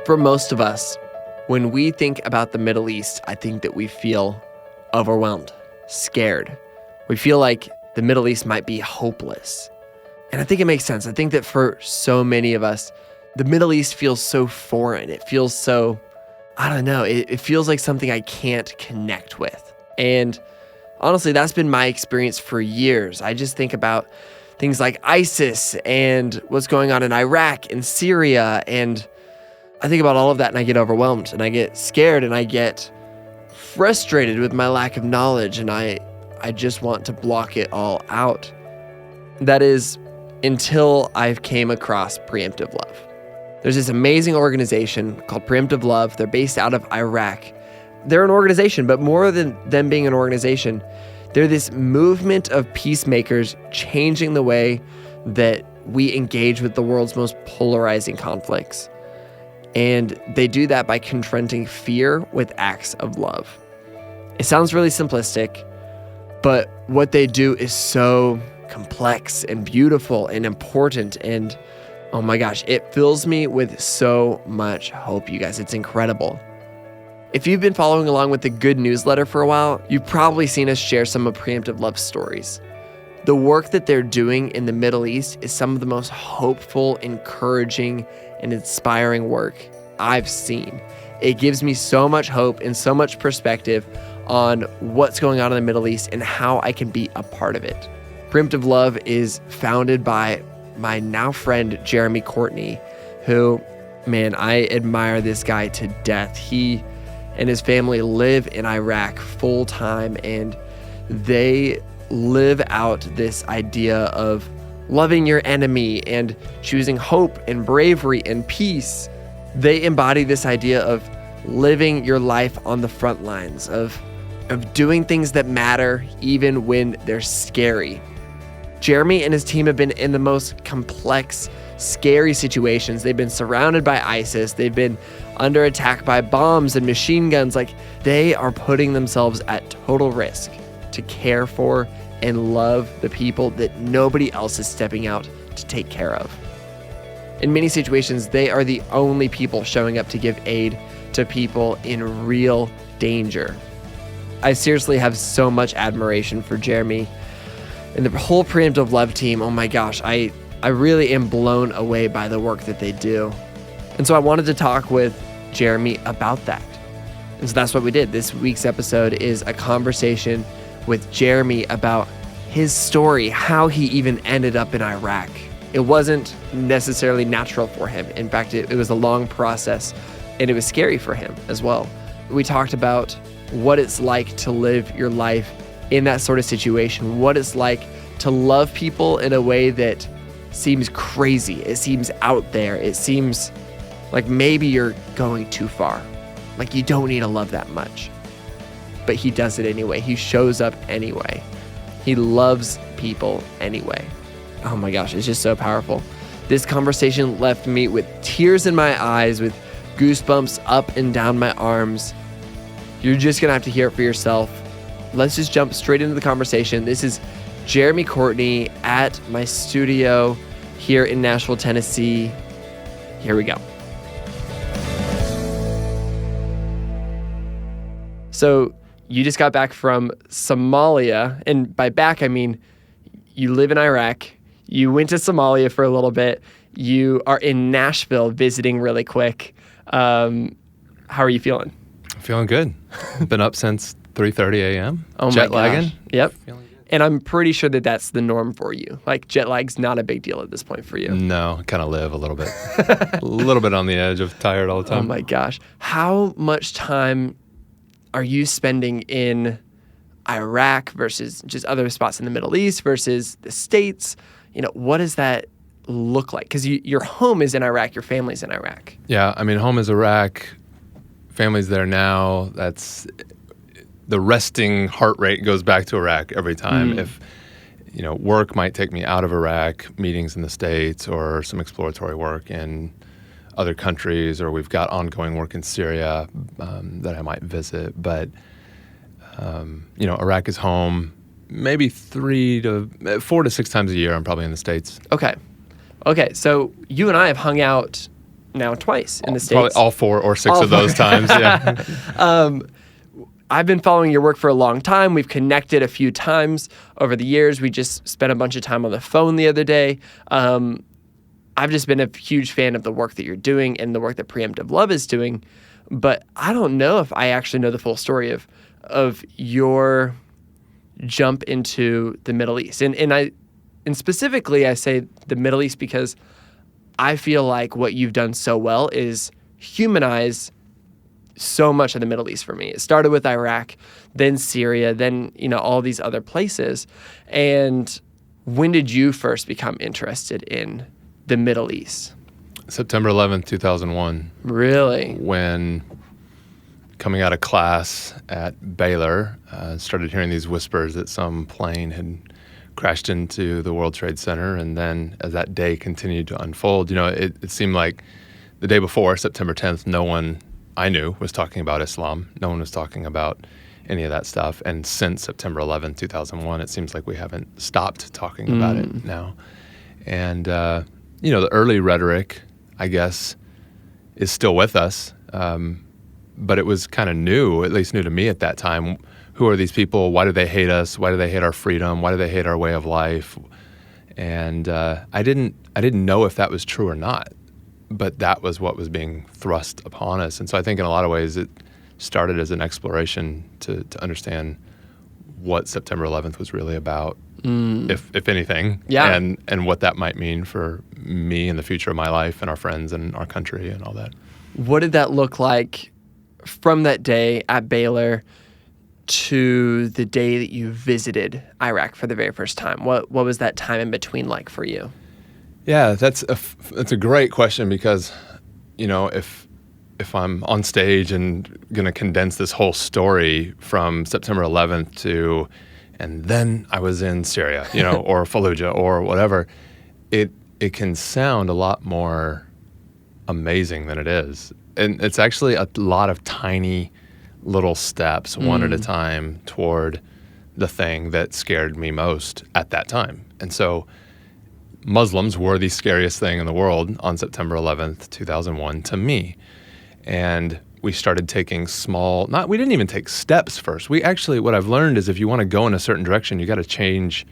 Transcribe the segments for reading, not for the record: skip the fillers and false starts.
For most of us, when we think about the Middle East, I think that we feel overwhelmed, scared. We feel like the Middle East might be hopeless. And I think it makes sense. I think that for so many of us, the Middle East feels so foreign. It feels so, I don't know, it feels like something I can't connect with. And honestly, that's been my experience for years. I just think about things like ISIS and what's going on in Iraq and Syria, and I think about all of that and I get overwhelmed and I get scared and I get frustrated with my lack of knowledge, and I just want to block it all out. That is until I've came across Preemptive Love. There's this amazing organization called Preemptive Love. They're based out of Iraq. They're an organization, but more than them being an organization, they're this movement of peacemakers changing the way that we engage with the world's most polarizing conflicts. And they do that by confronting fear with acts of love. It sounds really simplistic, but what they do is so complex and beautiful and important. And oh my gosh, it fills me with so much hope, you guys. It's incredible. If you've been following along with the Good newsletter for a while, you've probably seen us share some of Preemptive Love's stories. The work that they're doing in the Middle East is some of the most hopeful, encouraging, and inspiring work I've seen. It gives me so much hope and so much perspective on what's going on in the Middle East and how I can be a part of it. Preemptive Love is founded by my now friend, Jeremy Courtney, who, man, I admire this guy to death. He and his family live in Iraq full time, and they live out this idea of loving your enemy and choosing hope and bravery and peace. They embody this idea of living your life on the front lines, of doing things that matter even when they're scary. Jeremy and his team have been in the most complex, scary situations. They've been surrounded by ISIS. They've been under attack by bombs and machine guns. Like, they are putting themselves at total risk to care for and love the people that nobody else is stepping out to take care of. In many situations, they are the only people showing up to give aid to people in real danger. I seriously have so much admiration for Jeremy and the whole Preemptive Love team. Oh my gosh, I really am blown away by the work that they do. And so I wanted to talk with Jeremy about that. And so that's what we did. This week's episode is a conversation with Jeremy about his story, how he even ended up in Iraq. It wasn't necessarily natural for him. In fact, it was a long process, and it was scary for him as well. We talked about what it's like to live your life in that sort of situation, what it's like to love people in a way that seems crazy. It seems out there. It seems like maybe you're going too far. Like, you don't need to love that much. But he does it anyway. He shows up anyway. He loves people anyway. Oh my gosh, it's just so powerful. This conversation left me with tears in my eyes, with goosebumps up and down my arms. You're just gonna have to hear it for yourself. Let's just jump straight into the conversation. This is Jeremy Courtney at my studio here in Nashville, Tennessee. Here we go. So you just got back from Somalia, and by back, I mean you live in Iraq. You went to Somalia for a little bit. You are in Nashville visiting really quick. How are you feeling? I'm feeling good. Been up since 3:30 a.m. Oh, jet my lagging. gosh. Yep. Feeling good. And I'm pretty sure that that's the norm for you. Like, jet lag's not a big deal at this point for you. No, I kind of live a little bit. A little bit on the edge of tired all the time. Oh my gosh. How much time are you spending in Iraq versus just other spots in the Middle East versus the States? You know, what does that look like? Because your home is in Iraq, your family's in Iraq. Yeah, I mean, home is Iraq. Family's there now. That's the resting heart rate goes back to Iraq every time. If, you know, work might take me out of Iraq, meetings in the States or some exploratory work in other countries, or we've got ongoing work in Syria that I might visit. But, you know, Iraq is home. Maybe 4 to 6 times a year I'm probably in the States. Okay. So you and I have hung out now twice in the States. Probably all 4 or 6 of those times. Yeah. I've been following your work for a long time. We've connected a few times over the years. We just spent a bunch of time on the phone the other day. I've just been a huge fan of the work that you're doing and the work that Preemptive Love is doing. But I don't know if I actually know the full story of your jump into the Middle East. And specifically I say the Middle East because I feel like what you've done so well is humanize so much of the Middle East for me. It started with Iraq, then Syria, then, all these other places. And when did you first become interested in the Middle East? September 11th, 2001. Really? When coming out of class at Baylor, started hearing these whispers that some plane had crashed into the World Trade Center. And then as that day continued to unfold, it seemed like the day before, September 10th, no one I knew was talking about Islam. No one was talking about any of that stuff. And since September 11th, 2001, it seems like we haven't stopped talking about it now. And, the early rhetoric, I guess, is still with us. But it was kind of new, at least new to me at that time. Who are these people? Why do they hate us? Why do they hate our freedom? Why do they hate our way of life? And I didn't know if that was true or not. But that was what was being thrust upon us. And so I think in a lot of ways it started as an exploration to understand what September 11th was really about, if anything, and what that might mean for me and the future of my life and our friends and our country and all that. What did that look like from that day at Baylor to the day that you visited Iraq for the very first time? What was that time in between like for you? Yeah, that's a great question because, if I'm on stage and going to condense this whole story from September 11th to, and then I was in Syria, or Fallujah or whatever, it can sound a lot more amazing than it is. And it's actually a lot of tiny little steps, one at a time, toward the thing that scared me most at that time. And so Muslims were the scariest thing in the world on September 11th, 2001 to me. And we started taking we didn't even take steps first. We actually, what I've learned is if you want to go in a certain direction, you got to change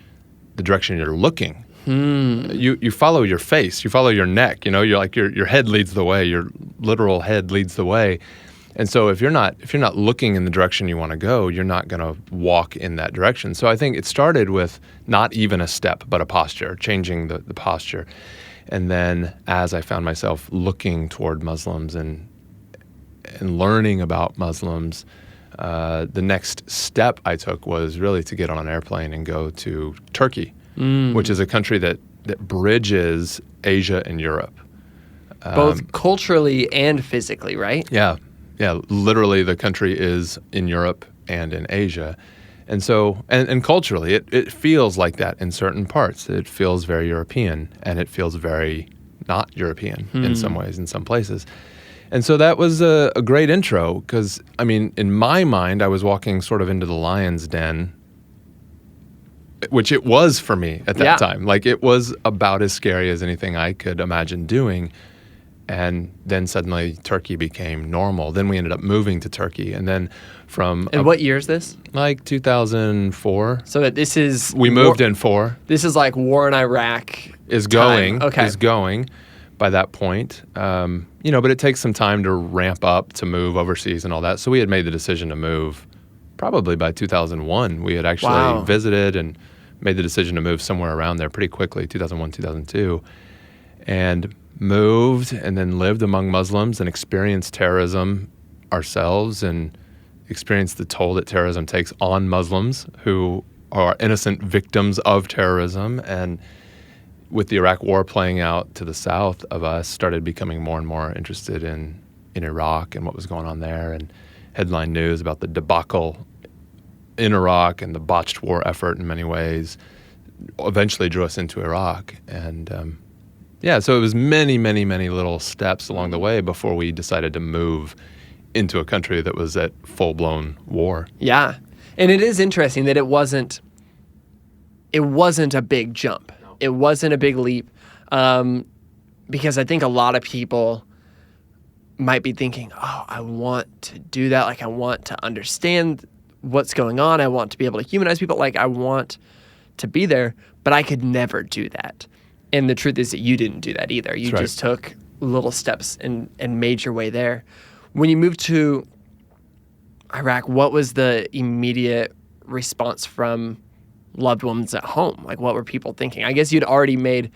the direction you're looking. You follow your face, you follow your neck, you're like your head leads the way, your literal head leads the way. And so if you're not looking in the direction you want to go, you're not going to walk in that direction. So I think it started with not even a step, but a posture, changing the posture. And then as I found myself looking toward Muslims and learning about Muslims, the next step I took was really to get on an airplane and go to Turkey, which is a country that bridges Asia and Europe. Both culturally and physically, right? Yeah. Yeah, literally the country is in Europe and in Asia. And so, and culturally, it feels like that in certain parts. It feels very European, and it feels very not European in some ways, in some places. And so that was a great intro because, in my mind, I was walking sort of into the lion's den, which it was for me at that time. Like, it was about as scary as anything I could imagine doing. And then suddenly Turkey became normal. Then we ended up moving to Turkey. And then And what year is this? Like 2004. So that this is... We moved in 4. This is like war in Iraq Is going. Okay. Is going by that point. But it takes some time to ramp up, to move overseas and all that. So we had made the decision to move probably by 2001. We had actually visited and made the decision to move somewhere around there pretty quickly, 2001, 2002. And moved and then lived among Muslims and experienced terrorism ourselves and experienced the toll that terrorism takes on Muslims who are innocent victims of terrorism. And with the Iraq war playing out to the south of us, started becoming more and more interested in Iraq and what was going on there, and headline news about the debacle in Iraq and the botched war effort in many ways eventually drew us into Iraq. And so it was many, many, many little steps along the way before we decided to move into a country that was at full-blown war. Yeah. And it is interesting that it wasn't a big jump. It wasn't a big leap because I think a lot of people might be thinking, oh, I want to do that. Like, I want to understand what's going on. I want to be able to humanize people. Like, I want to be there, but I could never do that. And the truth is that you didn't do that either. You just took little steps and made your way there. When you moved to Iraq, what was the immediate response from loved ones at home? Like, what were people thinking? I guess you'd already made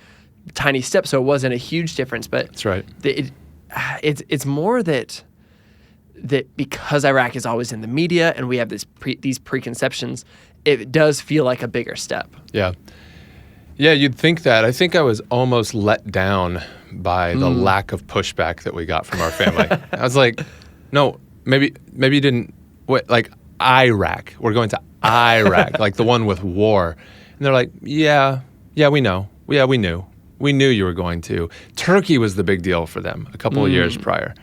tiny steps, so it wasn't a huge difference. But That's right. It's more that because Iraq is always in the media and we have these preconceptions, it does feel like a bigger step. Yeah. Yeah, you'd think that. I think I was almost let down by the lack of pushback that we got from our family. I was like, no, maybe you didn't, wait, like Iraq. We're going to Iraq, like the one with war. And they're like, yeah, we know. Yeah, we knew. We knew you were going to. Turkey was the big deal for them a couple of years prior.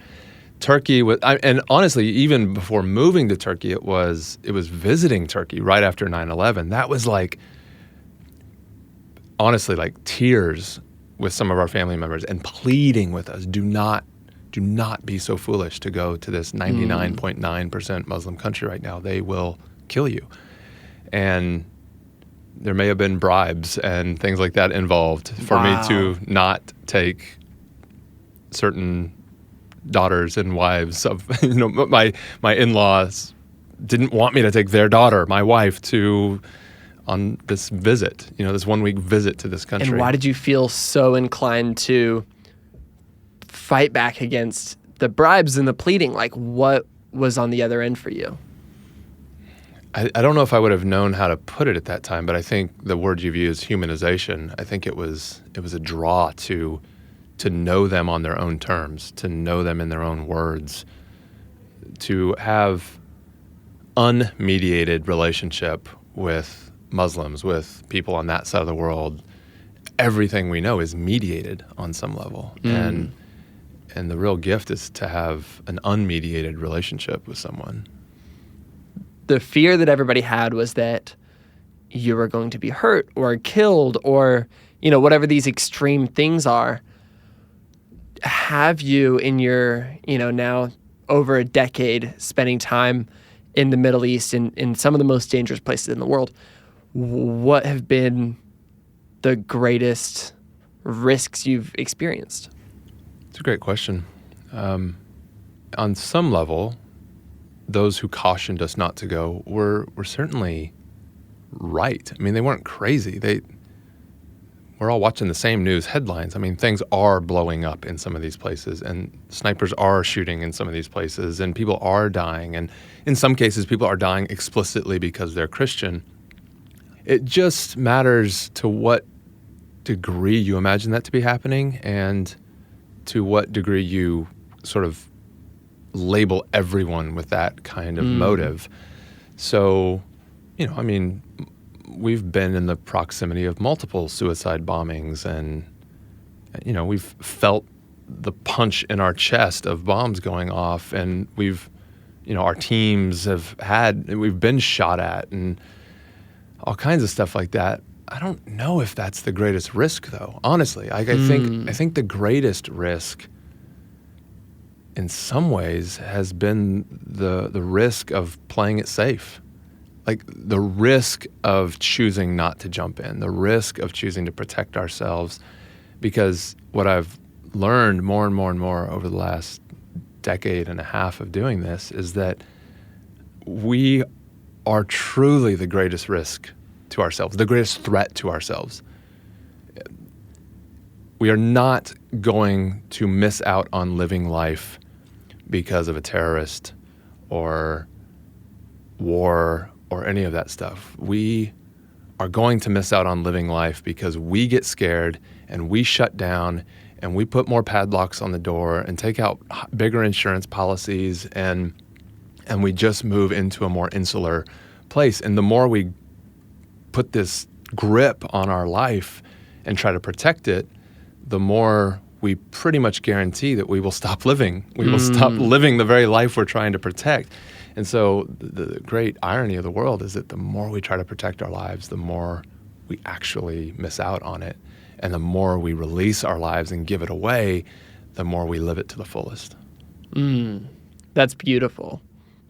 Turkey was, and honestly, even before moving to Turkey, it was visiting Turkey right after 9/11. That was like, honestly, like tears with some of our family members and pleading with us, do not be so foolish to go to this 99.9% Muslim country right now. They will kill you. And there may have been bribes and things like that involved for me to not take certain daughters and wives of, my in-laws didn't want me to take their daughter, my wife, on this visit, this 1 week visit to this country. And why did you feel so inclined to fight back against the bribes and the pleading? Like, what was on the other end for you? I don't know if I would have known how to put it at that time, but I think the word you've used, humanization, I think it was a draw to know them on their own terms, to know them in their own words, to have unmediated relationship with Muslims, with people on that side of the world. Everything we know is mediated on some level. And the real gift is to have an unmediated relationship with someone. The fear that everybody had was that you were going to be hurt or killed or, whatever these extreme things are. Have you, in your, now over a decade spending time in the Middle East in some of the most dangerous places in the world, what have been the greatest risks you've experienced? It's a great question. On some level, those who cautioned us not to go were certainly right. I mean, they weren't crazy. We're all watching the same news headlines. I mean, things are blowing up in some of these places, and snipers are shooting in some of these places, and people are dying. And in some cases, people are dying explicitly because they're Christian. It just matters to what degree you imagine that to be happening and to what degree you sort of label everyone with that kind of motive. So, we've been in the proximity of multiple suicide bombings and, we've felt the punch in our chest of bombs going off, and our teams we've been shot at and all kinds of stuff like that. I don't know if that's the greatest risk, though, honestly. I think the greatest risk in some ways has been the risk of playing it safe. Like the risk of choosing not to jump in, the risk of choosing to protect ourselves. Because what I've learned more and more and more over the last decade and a half of doing this is that we are truly the greatest risk to ourselves, the greatest threat to ourselves. We are not going to miss out on living life because of a terrorist or war or any of that stuff. We are going to miss out on living life because we get scared and we shut down and we put more padlocks on the door and take out bigger insurance policies and we just move into a more insular place. And the more we put this grip on our life and try to protect it, the more we pretty much guarantee that we will stop living. We will stop living the very life we're trying to protect. And so the great irony of the world is that the more we try to protect our lives, the more we actually miss out on it. And the more we release our lives and give it away, the more we live it to the fullest. That's beautiful.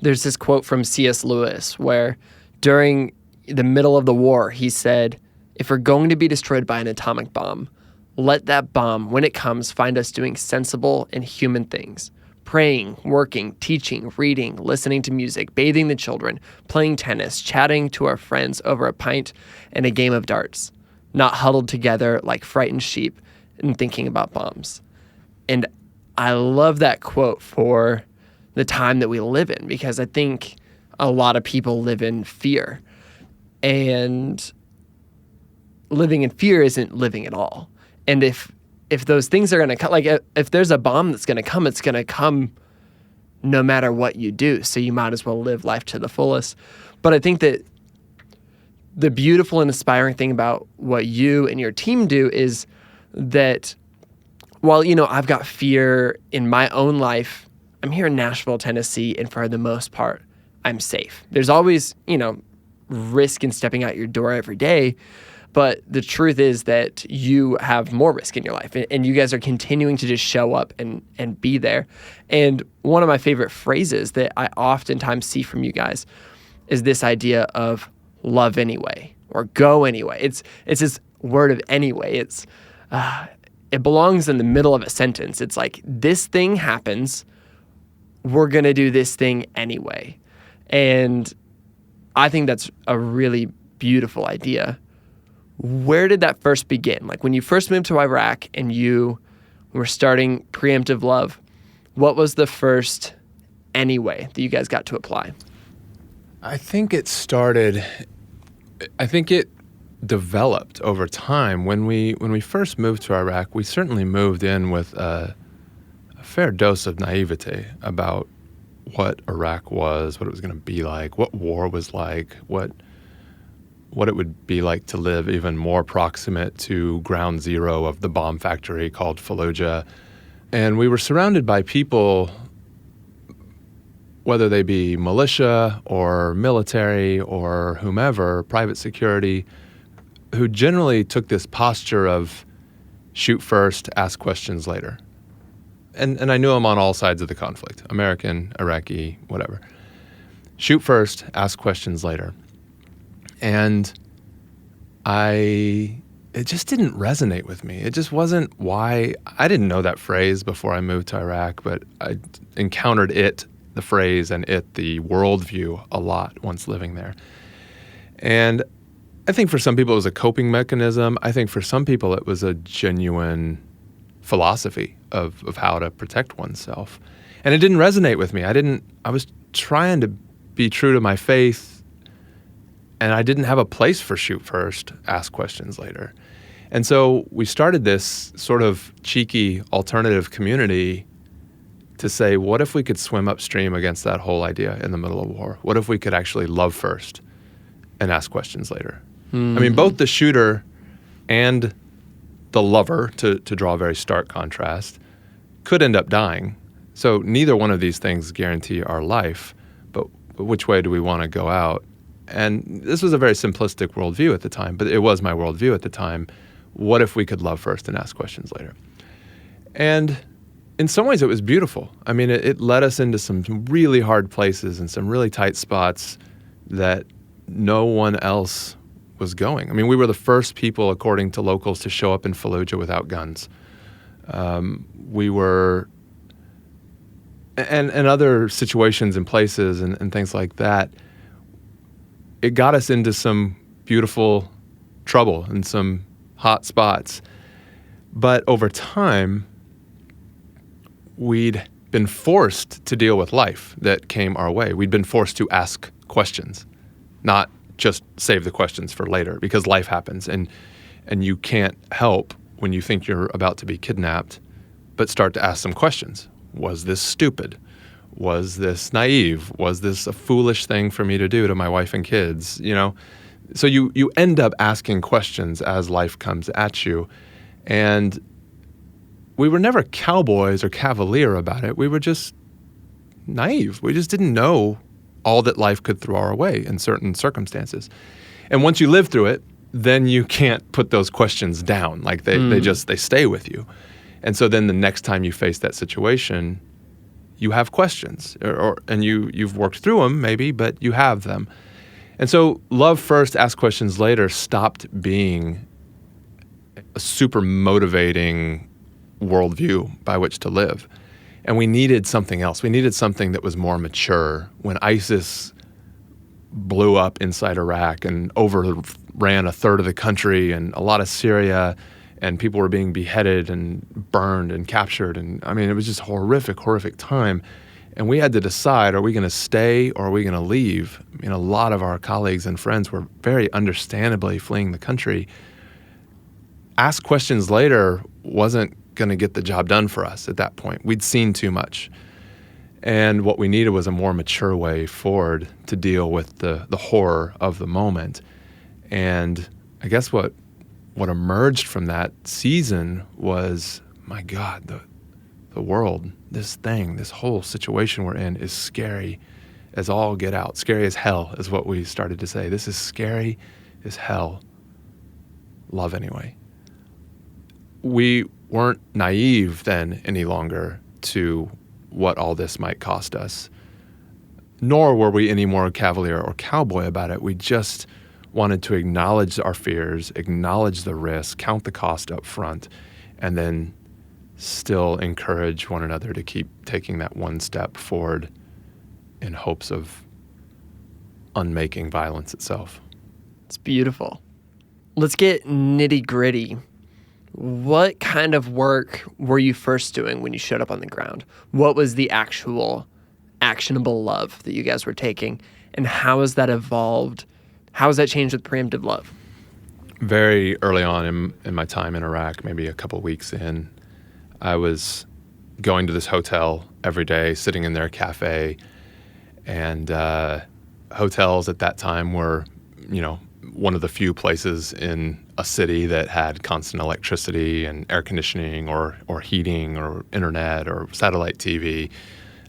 There's this quote from C.S. Lewis where during the middle of the war, he said, "If we're going to be destroyed by an atomic bomb, let that bomb, when it comes, find us doing sensible and human things. Praying, working, teaching, reading, listening to music, bathing the children, playing tennis, chatting to our friends over a pint and a game of darts, not huddled together like frightened sheep and thinking about bombs." And I love that quote for the time that we live in, because I think a lot of people live in fear. And living in fear isn't living at all. And if those things are going to come, like if there's a bomb that's going to come, it's going to come no matter what you do. So you might as well live life to the fullest. But I think that the beautiful and inspiring thing about what you and your team do is that while, I've got fear in my own life, I'm here in Nashville, Tennessee, and for the most part, I'm safe. There's always, risk in stepping out your door every day. But the truth is that you have more risk in your life, and you guys are continuing to just show up and be there. And one of my favorite phrases that I oftentimes see from you guys is this idea of love anyway, or go anyway. It's this word of anyway. It belongs in the middle of a sentence. It's like, this thing happens, we're going to do this thing anyway. And I think that's a really beautiful idea. Where did that first begin? Like when you first moved to Iraq and you were starting Preemptive Love, what was the first anyway that you guys got to apply? I think it developed over time. When we first moved to Iraq, we certainly moved in with a fair dose of naivete about what Iraq was, what it was going to be like, what war was like, what it would be like to live even more proximate to ground zero of the bomb factory called Fallujah. And we were surrounded by people, whether they be militia or military or whomever, private security, who generally took this posture of shoot first, ask questions later. And I knew them on all sides of the conflict, American, Iraqi, whatever. Shoot first, ask questions later. And it just didn't resonate with me. It just wasn't why. I didn't know that phrase before I moved to Iraq, but I encountered the phrase and the worldview a lot once living there. And I think for some people it was a coping mechanism. I think for some people it was a genuine philosophy of how to protect oneself. And it didn't resonate with me. I was trying to be true to my faith, and I didn't have a place for shoot first, ask questions later. And so we started this sort of cheeky alternative community to say, what if we could swim upstream against that whole idea in the middle of war? What if we could actually love first and ask questions later? Mm-hmm. I mean, both the shooter and the lover, to draw a very stark contrast, could end up dying. So neither one of these things guarantee our life, but which way do we want to go out? And this was a very simplistic worldview at the time, but it was my worldview at the time. What if we could love first and ask questions later? And in some ways it was beautiful. I mean, it led us into some really hard places and some really tight spots that no one else was going. I mean, we were the first people, according to locals, to show up in Fallujah without guns. We were, and other situations and places and things like that. It got us into some beautiful trouble and some hot spots. But over time, we'd been forced to deal with life that came our way. We'd been forced to ask questions, not just save the questions for later, because life happens and you can't help when you think you're about to be kidnapped, but start to ask some questions. Was this stupid? Was this naive? Was this a foolish thing for me to do to my wife and kids? So you end up asking questions as life comes at you. And we were never cowboys or cavalier about it. We were just naive. We just didn't know all that life could throw our way in certain circumstances. And once you live through it, then you can't put those questions down. Like they stay with you. And so then the next time you face that situation, you have questions, and you've worked through them maybe, but you have them. And so love first, ask questions later stopped being a super motivating worldview by which to live. And we needed something else. We needed something that was more mature. When ISIS blew up inside Iraq and overran a third of the country and a lot of Syria, and people were being beheaded and burned and captured. And I mean, it was just horrific, horrific time. And we had to decide, are we going to stay or are we going to leave? I mean, a lot of our colleagues and friends were very understandably fleeing the country. Ask questions later wasn't going to get the job done for us at that point. We'd seen too much. And what we needed was a more mature way forward to deal with the horror of the moment. And I guess what emerged from that season was, my God, the world, this whole situation we're in is scary as all get out. Scary as hell is what we started to say. This is scary as hell. Love anyway. We weren't naive then any longer to what all this might cost us, nor were we any more cavalier or cowboy about it. We just wanted to acknowledge our fears, acknowledge the risk, count the cost up front, and then still encourage one another to keep taking that one step forward in hopes of unmaking violence itself. It's beautiful. Let's get nitty gritty. What kind of work were you first doing when you showed up on the ground? What was the actual actionable love that you guys were taking? And how has that evolved? How has that changed with preemptive love? Very early on in my time in Iraq, maybe a couple weeks in, I was going to this hotel every day, sitting in their cafe. And hotels at that time were, one of the few places in a city that had constant electricity and air conditioning or heating or internet or satellite TV.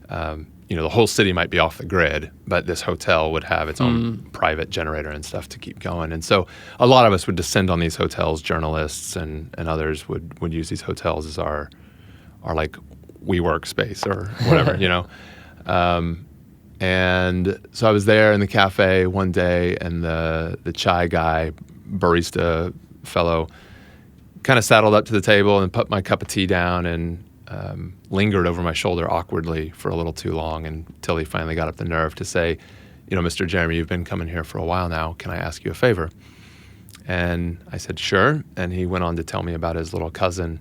The whole city might be off the grid, but this hotel would have its own private generator and stuff to keep going. And so a lot of us would descend on these hotels, journalists and others would use these hotels as our like WeWork space or whatever, And so I was there in the cafe one day, and the chai guy, barista fellow, kind of saddled up to the table and put my cup of tea down and lingered over my shoulder awkwardly for a little too long until he finally got up the nerve to say, Mr. Jeremy, you've been coming here for a while now. Can I ask you a favor? And I said, sure. And he went on to tell me about his little cousin.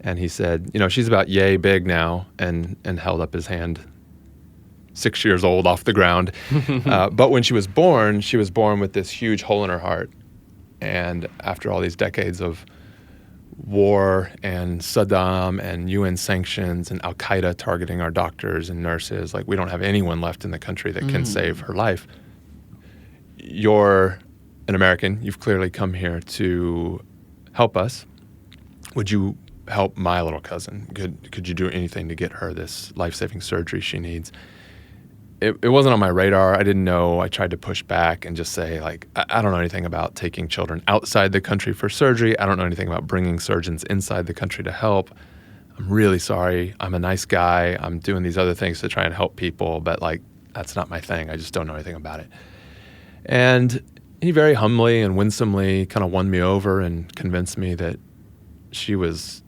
And he said, she's about yay big now, and held up his hand, 6 years old, off the ground. But when she was born with this huge hole in her heart. And after all these decades of war and Saddam and UN sanctions and Al-Qaeda targeting our doctors and nurses, we don't have anyone left in the country that can save her life. You're an American. You've clearly come here to help us. Would you help my little cousin? Could you do anything to get her this life-saving surgery she needs? It wasn't on my radar. I didn't know. I tried to push back and just say, I don't know anything about taking children outside the country for surgery. I don't know anything about bringing surgeons inside the country to help. I'm really sorry. I'm a nice guy. I'm doing these other things to try and help people, but that's not my thing. I just don't know anything about it. And he very humbly and winsomely kind of won me over and convinced me that she was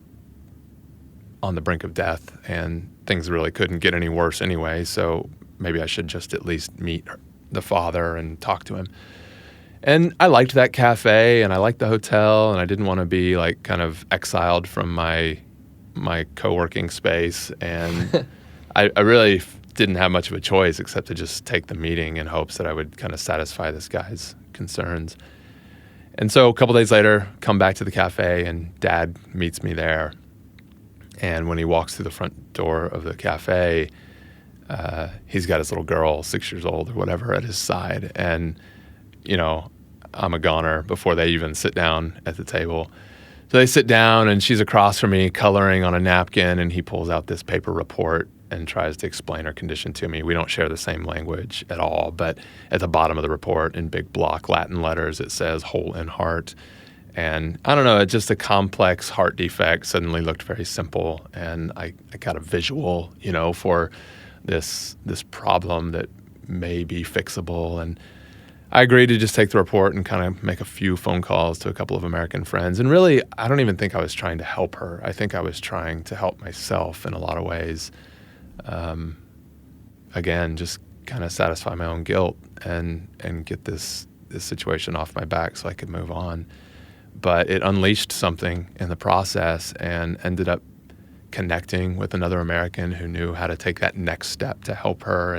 on the brink of death and things really couldn't get any worse anyway. So maybe I should just at least meet the father and talk to him. And I liked that cafe and I liked the hotel, and I didn't want to be kind of exiled from my co-working space. And I really didn't have much of a choice except to just take the meeting in hopes that I would kind of satisfy this guy's concerns. And so a couple days later, come back to the cafe, and Dad meets me there. And when he walks through the front door of the cafe, he's got his little girl, 6 years old or whatever, at his side. And, I'm a goner before they even sit down at the table. So they sit down, and she's across from me coloring on a napkin, and he pulls out this paper report and tries to explain her condition to me. We don't share the same language at all, but at the bottom of the report in big block Latin letters, it says hole in heart. And I don't know, just a complex heart defect suddenly looked very simple. And I got a visual, for this problem that may be fixable. And I agreed to just take the report and kind of make a few phone calls to a couple of American friends. And really, I don't even think I was trying to help her. I think I was trying to help myself in a lot of ways. Again, just kind of satisfy my own guilt and get this situation off my back so I could move on. But it unleashed something in the process and ended up connecting with another American who knew how to take that next step to help her.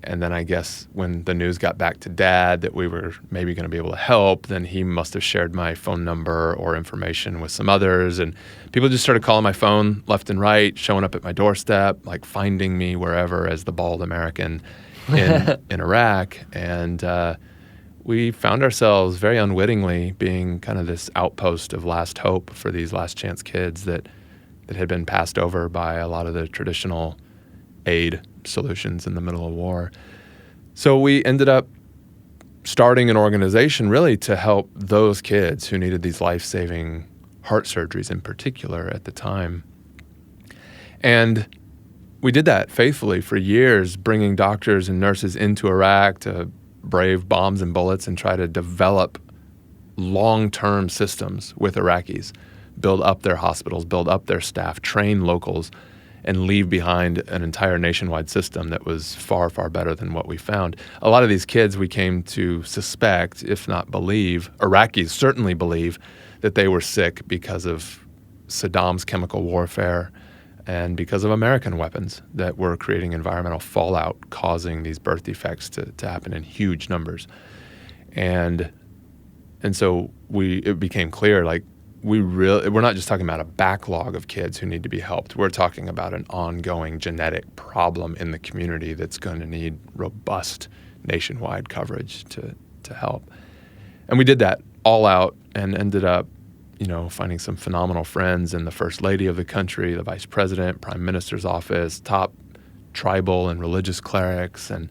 And then I guess when the news got back to Dad that we were maybe going to be able to help, then he must have shared my phone number or information with some others. And people just started calling my phone left and right, showing up at my doorstep, like finding me wherever as the bald American in Iraq. And we found ourselves very unwittingly being kind of this outpost of last hope for these last chance kids that had been passed over by a lot of the traditional aid solutions in the middle of war. So we ended up starting an organization really to help those kids who needed these life-saving heart surgeries in particular at the time. And we did that faithfully for years, bringing doctors and nurses into Iraq to brave bombs and bullets and try to develop long-term systems with Iraqis, build up their hospitals, build up their staff, train locals, and leave behind an entire nationwide system that was far, far better than what we found. A lot of these kids we came to suspect, if not believe, Iraqis certainly believe, that they were sick because of Saddam's chemical warfare and because of American weapons that were creating environmental fallout, causing these birth defects to happen in huge numbers. And so it became clear, like, we're not just talking about a backlog of kids who need to be helped. We're talking about an ongoing genetic problem in the community that's going to need robust nationwide coverage to help. And we did that all out and ended up, finding some phenomenal friends in the First Lady of the country, the Vice President, Prime Minister's office, top tribal and religious clerics. And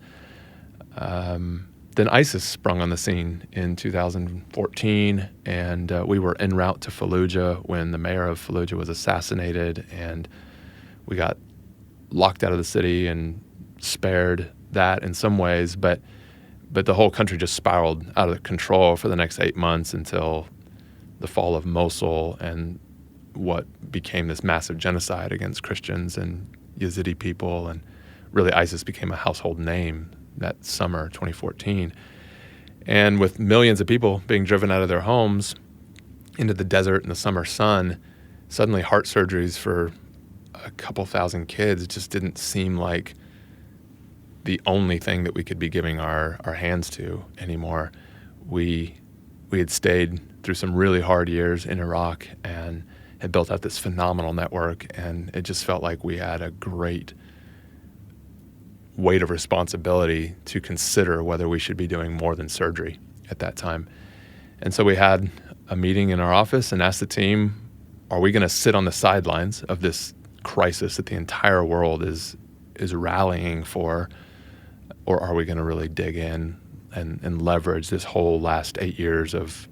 then ISIS sprung on the scene in 2014, and we were en route to Fallujah when the mayor of Fallujah was assassinated, and we got locked out of the city and spared that in some ways, but the whole country just spiraled out of control for the next 8 months until the fall of Mosul and what became this massive genocide against Christians and Yazidi people, and really ISIS became a household name that summer, 2014. And with millions of people being driven out of their homes into the desert in the summer sun, suddenly heart surgeries for a couple thousand kids just didn't seem like the only thing that we could be giving our hands to anymore. We had stayed through some really hard years in Iraq and had built out this phenomenal network, and it just felt like we had a great weight of responsibility to consider whether we should be doing more than surgery at that time. And so we had a meeting in our office and asked the team, are we going to sit on the sidelines of this crisis that the entire world is rallying for, or are we going to really dig in and leverage this whole last 8 years of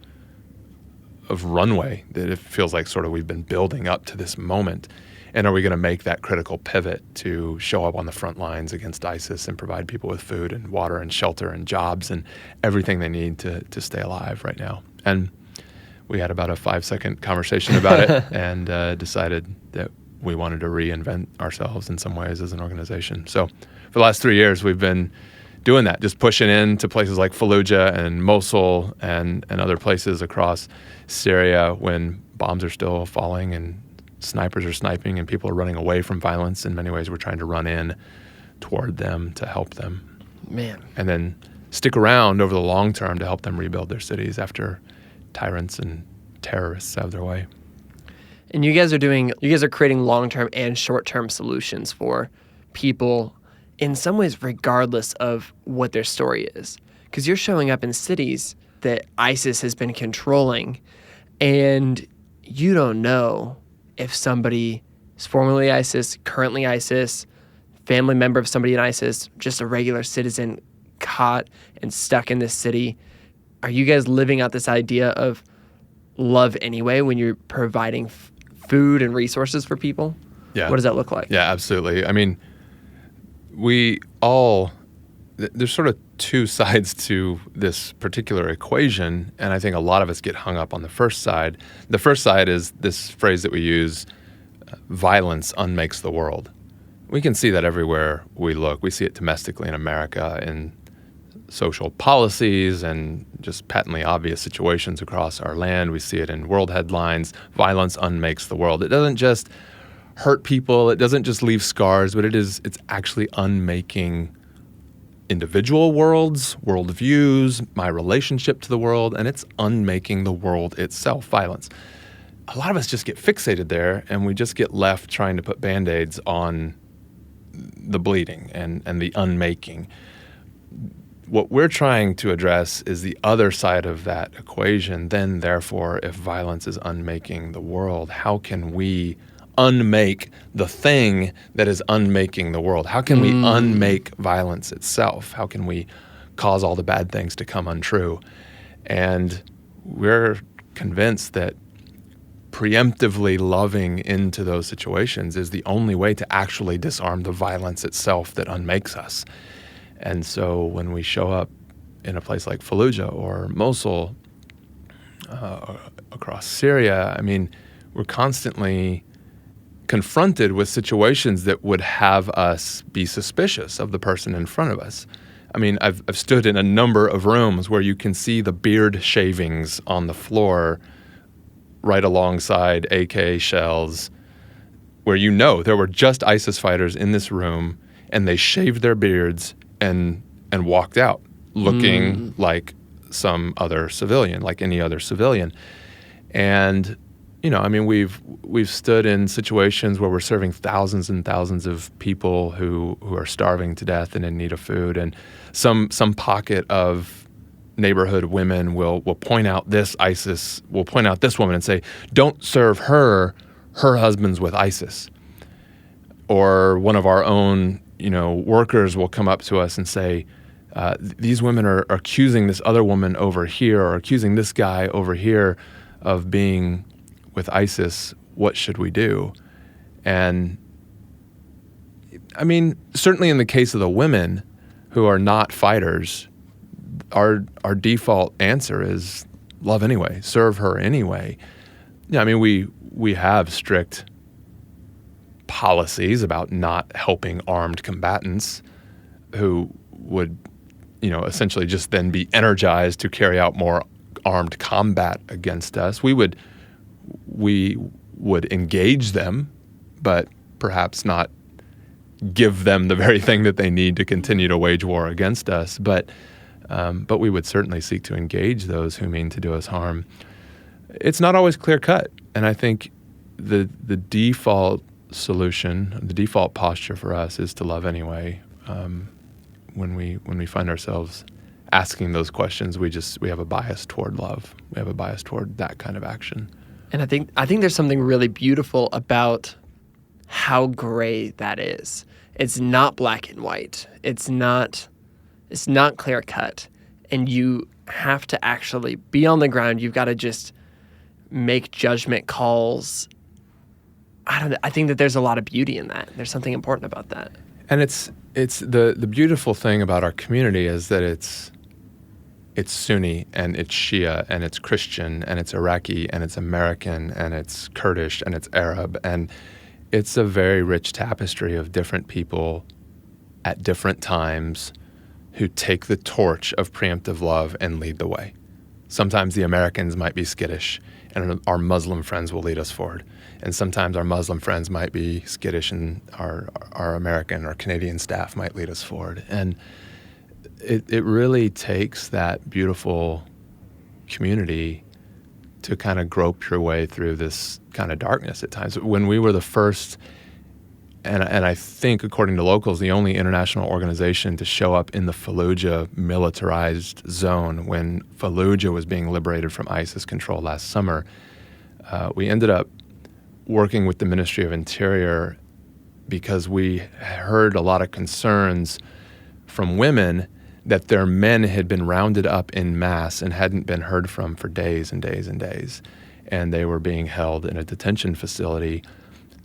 runway that it feels like sort of we've been building up to this moment? And are we going to make that critical pivot to show up on the front lines against ISIS and provide people with food and water and shelter and jobs and everything they need to stay alive right now? And we had about a 5-second conversation about it and decided that we wanted to reinvent ourselves in some ways as an organization. So for the last 3 years, we've been doing that, just pushing into places like Fallujah and Mosul and other places across Syria when bombs are still falling and snipers are sniping and people are running away from violence. In many ways, we're trying to run in toward them to help them. Man. And then stick around over the long term to help them rebuild their cities after tyrants and terrorists have their way. And you guys are creating long-term and short-term solutions for people in some ways regardless of what their story is. Because you're showing up in cities that ISIS has been controlling, and you don't know if somebody is formerly ISIS, currently ISIS, family member of somebody in ISIS, just a regular citizen caught and stuck in this city. Are you guys living out this idea of love anyway when you're providing food and resources for people? Yeah. What does that look like? Yeah, absolutely. I mean, there's sort of two sides to this particular equation, and I think a lot of us get hung up on the first side. The first side is this phrase that we use, violence unmakes the world. We can see that everywhere we look. We see it domestically in America in social policies and just patently obvious situations across our land. We see it in world headlines. Violence unmakes the world. It doesn't just hurt people. It doesn't just leave scars, but it's actually unmaking individual worlds, worldviews, my relationship to the world, and it's unmaking the world itself, violence. A lot of us just get fixated there, and we just get left trying to put Band-Aids on the bleeding and the unmaking. What we're trying to address is the other side of that equation. Then, therefore, if violence is unmaking the world, how can we unmake the thing that is unmaking the world? How can we unmake violence itself? How can we cause all the bad things to come untrue? And we're convinced that preemptively loving into those situations is the only way to actually disarm the violence itself that unmakes us. And so when we show up in a place like Fallujah or Mosul, across Syria, I mean, we're constantly confronted with situations that would have us be suspicious of the person in front of us. I mean, I've stood in a number of rooms where you can see the beard shavings on the floor right alongside AK shells, where you know there were just ISIS fighters in this room and they shaved their beards and walked out looking like some other civilian, like any other civilian. And you know, I mean, we've stood in situations where we're serving thousands and thousands of people who are starving to death and in need of food, and some pocket of neighborhood women will point out this woman and say, "Don't serve her. Her husband's with ISIS." Or one of our own, workers will come up to us and say, "These women are accusing this other woman over here, or accusing this guy over here of being with ISIS. What should we do?" And I mean, certainly in the case of the women who are not fighters, our default answer is love anyway, serve her anyway. Yeah, I mean, we have strict policies about not helping armed combatants who would, essentially just then be energized to carry out more armed combat against us. We would engage them, but perhaps not give them the very thing that they need to continue to wage war against us. But we would certainly seek to engage those who mean to do us harm. It's not always clear cut, and I think the default solution, the default posture for us is to love anyway. When we find ourselves asking those questions, we have a bias toward love. We have a bias toward that kind of action. And I think there's something really beautiful about how gray that is. It's not black and white. It's not clear cut. And you have to actually be on the ground. You've got to just make judgment calls. I think that there's a lot of beauty in that. There's something important about that. And it's the beautiful thing about our community is that it's Sunni and it's Shia and it's Christian and it's Iraqi and it's American and it's Kurdish and it's Arab, and it's a very rich tapestry of different people at different times who take the torch of preemptive love and lead the way. Sometimes the Americans might be skittish and our Muslim friends will lead us forward. And sometimes our Muslim friends might be skittish and our American or Canadian staff might lead us forward. And it really takes that beautiful community to kind of grope your way through this kind of darkness at times. When we were the first, and I think according to locals, the only international organization to show up in the Fallujah militarized zone when Fallujah was being liberated from ISIS control last summer, we ended up working with the Ministry of Interior because we heard a lot of concerns from women that their men had been rounded up in mass and hadn't been heard from for days and days and days. and they were being held in a detention facility.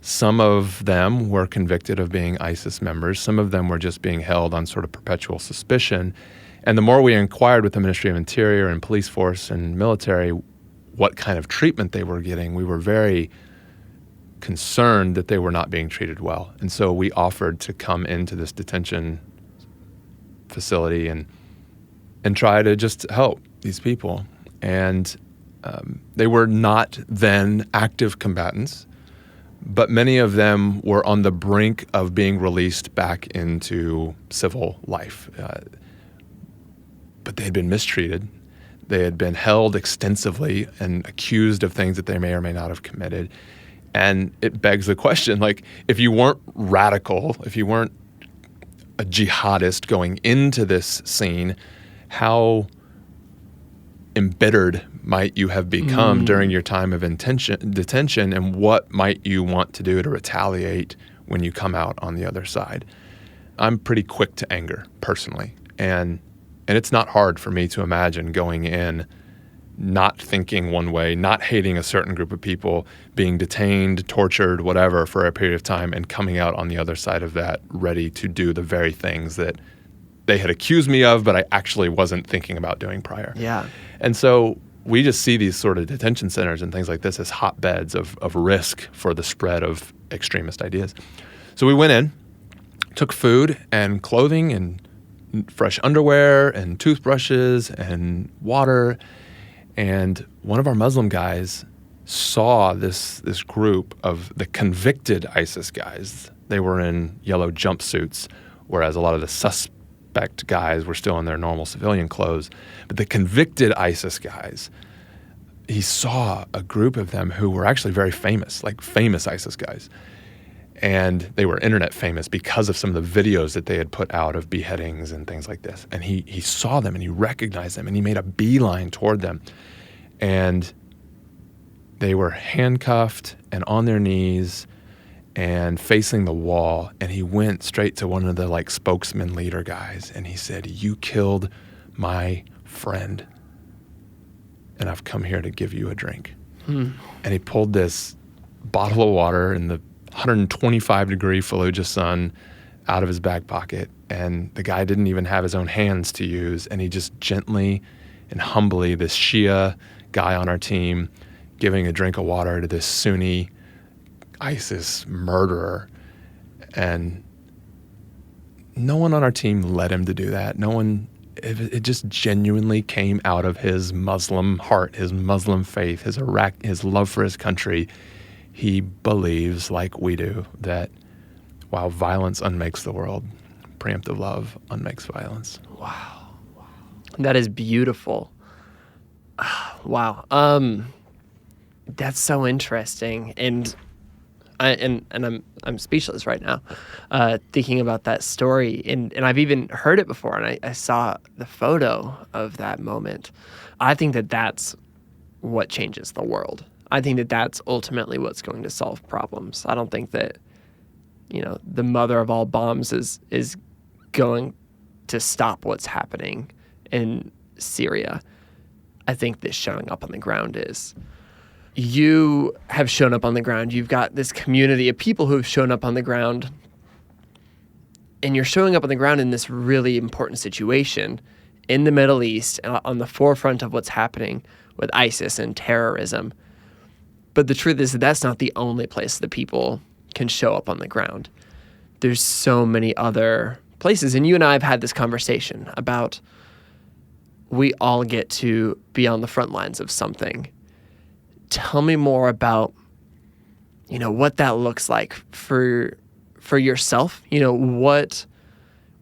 Some of them were convicted of being ISIS members. Some of them were just being held on sort of perpetual suspicion. And the more we inquired with the Ministry of Interior and police force and military what kind of treatment they were getting, we were very concerned that they were not being treated well. And so we offered to come into this detention facility and try to just help these people. And they were not then active combatants, but many of them were on the brink of being released back into civil life. But they had been mistreated. They had been held extensively and accused of things that they may or may not have committed. And it begs the question, like, if you weren't radical, if you weren't a jihadist going into this scene, how embittered might you have become during your time of detention, and what might you want to do to retaliate when you come out on the other side? I'm pretty quick to anger, personally, and it's not hard for me to imagine going in not thinking one way, not hating a certain group of people, being detained, tortured, whatever, for a period of time, and coming out on the other side of that ready to do the very things that they had accused me of, but I actually wasn't thinking about doing prior. Yeah. And so we just see these sort of detention centers and things like this as hotbeds of risk for the spread of extremist ideas. So we went in, took food and clothing and fresh underwear and toothbrushes and water. And one of our Muslim guys saw this group of the convicted ISIS guys. They were in yellow jumpsuits, whereas a lot of the suspect guys were still in their normal civilian clothes. But the convicted ISIS guys, he saw a group of them who were actually very famous, like famous ISIS guys. And they were internet famous because of some of the videos that they had put out of beheadings and things like this. And he saw them and he recognized them and he made a beeline toward them. And they were handcuffed and on their knees and facing the wall. And he went straight to one of the like spokesman leader guys and he said, "You killed my friend and I've come here to give you a drink." And he pulled this bottle of water in the 125-degree Fallujah sun out of his back pocket, and the guy didn't even have his own hands to use, and he just gently and humbly, this Shia guy on our team, giving a drink of water to this Sunni ISIS murderer. And no one on our team led him to do that. No one, it just genuinely came out of his Muslim heart, his Muslim faith, his love for his country. He believes, like we do, that while violence unmakes the world, preemptive love unmakes violence. Wow. That is beautiful. Wow. That's so interesting. And I'm speechless right now, thinking about that story. And I've even heard it before, and I saw the photo of that moment. I think that that's what changes the world. I think that that's ultimately what's going to solve problems. I don't think that, the mother of all bombs is going to stop what's happening in Syria. I think that showing up on the ground is. You have shown up on the ground. You've got this community of people who have shown up on the ground. And you're showing up on the ground in this really important situation in the Middle East, on the forefront of what's happening with ISIS and terrorism. But the truth is that that's not the only place that people can show up on the ground. There's so many other places. And you and I have had this conversation about we all get to be on the front lines of something. Tell me more about, what that looks like for yourself. What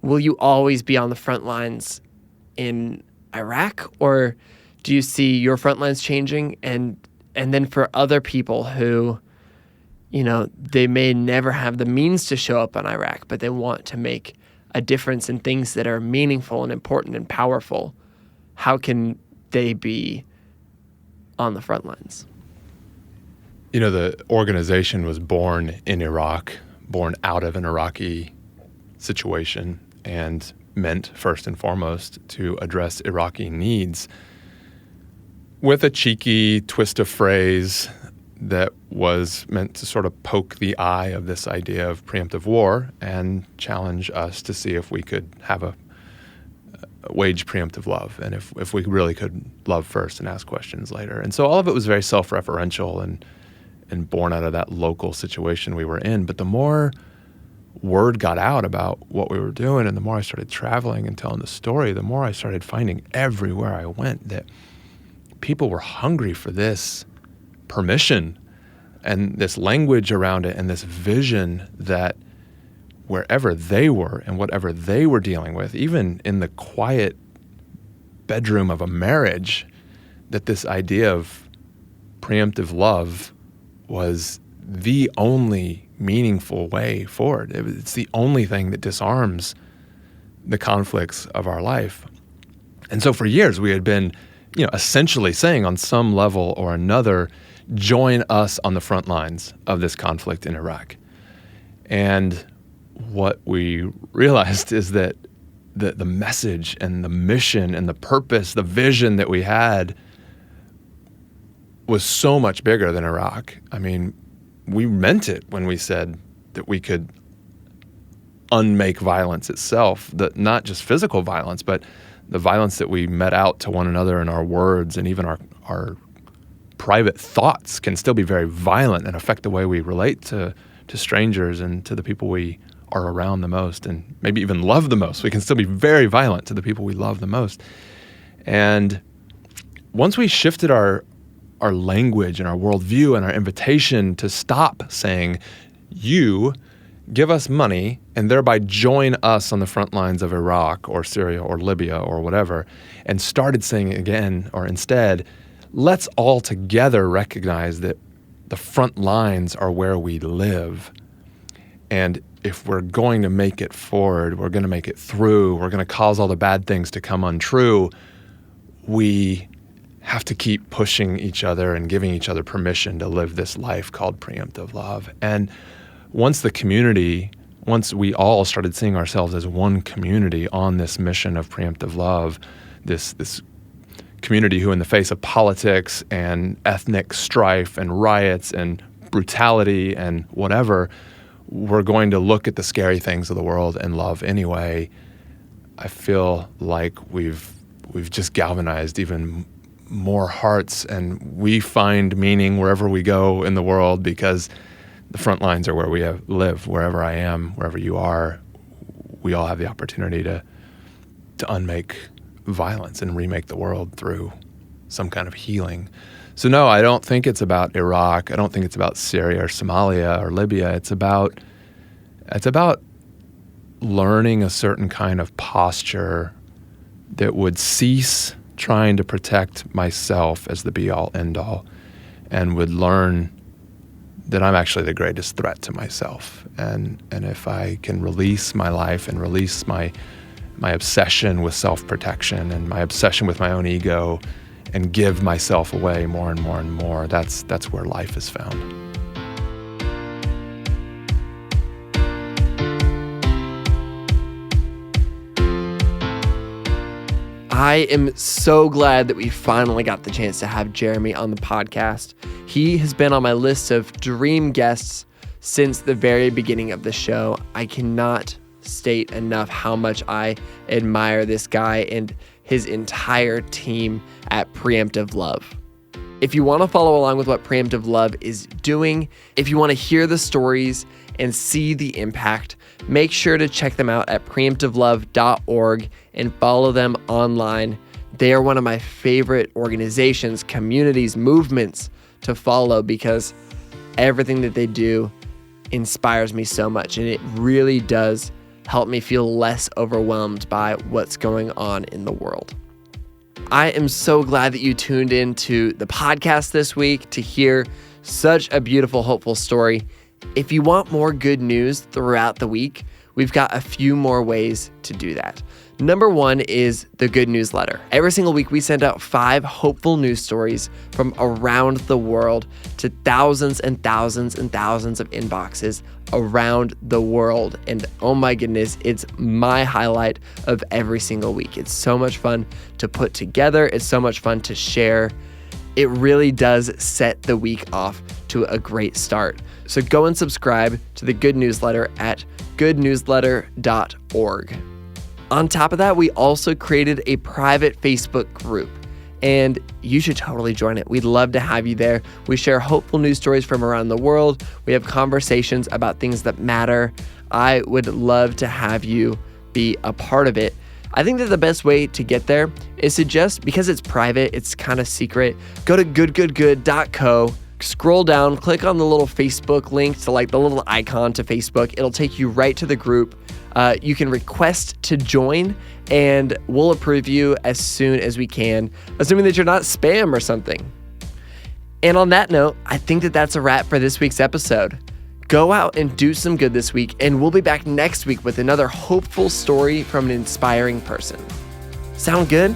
will you always be on the front lines in Iraq? Or do you see your front lines changing? And then for other people who, they may never have the means to show up in Iraq, but they want to make a difference in things that are meaningful and important and powerful, how can they be on the front lines? The organization was born in Iraq, born out of an Iraqi situation, and meant first and foremost to address Iraqi needs. with a cheeky twist of phrase that was meant to sort of poke the eye of this idea of preemptive war and challenge us to see if we could have a wage preemptive love, and if we really could love first and ask questions later. And so all of it was very self-referential and born out of that local situation we were in. But the more word got out about what we were doing, and the more I started traveling and telling the story, the more I started finding everywhere I went that people were hungry for this permission and this language around it and this vision that wherever they were and whatever they were dealing with, even in the quiet bedroom of a marriage, that this idea of preemptive love was the only meaningful way forward. It's the only thing that disarms the conflicts of our life. And so for years we had been, essentially saying on some level or another, join us on the front lines of this conflict in Iraq. And what we realized is that the message and the mission and the purpose, the vision that we had was so much bigger than Iraq. I mean, we meant it when we said that we could unmake violence itself, that not just physical violence, but the violence that we met out to one another in our words, and even our private thoughts can still be very violent and affect the way we relate to strangers and to the people we are around the most, and maybe even love the most. We can still be very violent to the people we love the most. And once we shifted our language and our worldview and our invitation to stop saying, you give us money and thereby join us on the front lines of Iraq or Syria or Libya or whatever, and started saying again, or instead, let's all together recognize that the front lines are where we live. And if we're going to make it forward, we're going to make it through, we're going to cause all the bad things to come untrue, we have to keep pushing each other and giving each other permission to live this life called preemptive love. And once we all started seeing ourselves as one community on this mission of preemptive love, this community who in the face of politics and ethnic strife and riots and brutality and whatever, we're going to look at the scary things of the world and love anyway, I feel like we've just galvanized even more hearts, and we find meaning wherever we go in the world, because the front lines are where we live. Wherever I am, wherever you are, we all have the opportunity to unmake violence and remake the world through some kind of healing. So no, I don't think it's about Iraq. I don't think it's about Syria or Somalia or Libya. It's about learning a certain kind of posture that would cease trying to protect myself as the be-all, end-all, and would learn that I'm actually the greatest threat to myself. And if I can release my life and release my obsession with self-protection and my obsession with my own ego and give myself away more and more and more, that's where life is found. I am so glad that we finally got the chance to have Jeremy on the podcast. He has been on my list of dream guests since the very beginning of the show. I cannot state enough how much I admire this guy and his entire team at Preemptive Love. If you want to follow along with what Preemptive Love is doing, if you want to hear the stories and see the impact, make sure to check them out at preemptivelove.org and follow them online. They are one of my favorite organizations, communities, movements to follow, because everything that they do inspires me so much, and it really does help me feel less overwhelmed by what's going on in the world. I am so glad that you tuned in to the podcast this week to hear such a beautiful, hopeful story. If you want more good news throughout the week, we've got a few more ways to do that. Number one is the Good News Letter. Every single week, we send out 5 hopeful news stories from around the world to thousands and thousands and thousands of inboxes around the world. And oh my goodness, it's my highlight of every single week. It's so much fun to put together. It's so much fun to share. it really does set the week off to a great start. So go and subscribe to the Good Newsletter at goodnewsletter.org. On top of that, we also created a private Facebook group, and you should totally join it. We'd love to have you there. We share hopeful news stories from around the world. We have conversations about things that matter. I would love to have you be a part of it. I think that the best way to get there is to just, because it's private, it's kind of secret, go to goodgoodgood.co, scroll down, click on the little Facebook link to like the little icon to Facebook. It'll take you right to the group. You can request to join and we'll approve you as soon as we can, assuming that you're not spam or something. And on that note, I think that that's a wrap for this week's episode. Go out and do some good this week, and we'll be back next week with another hopeful story from an inspiring person. Sound good?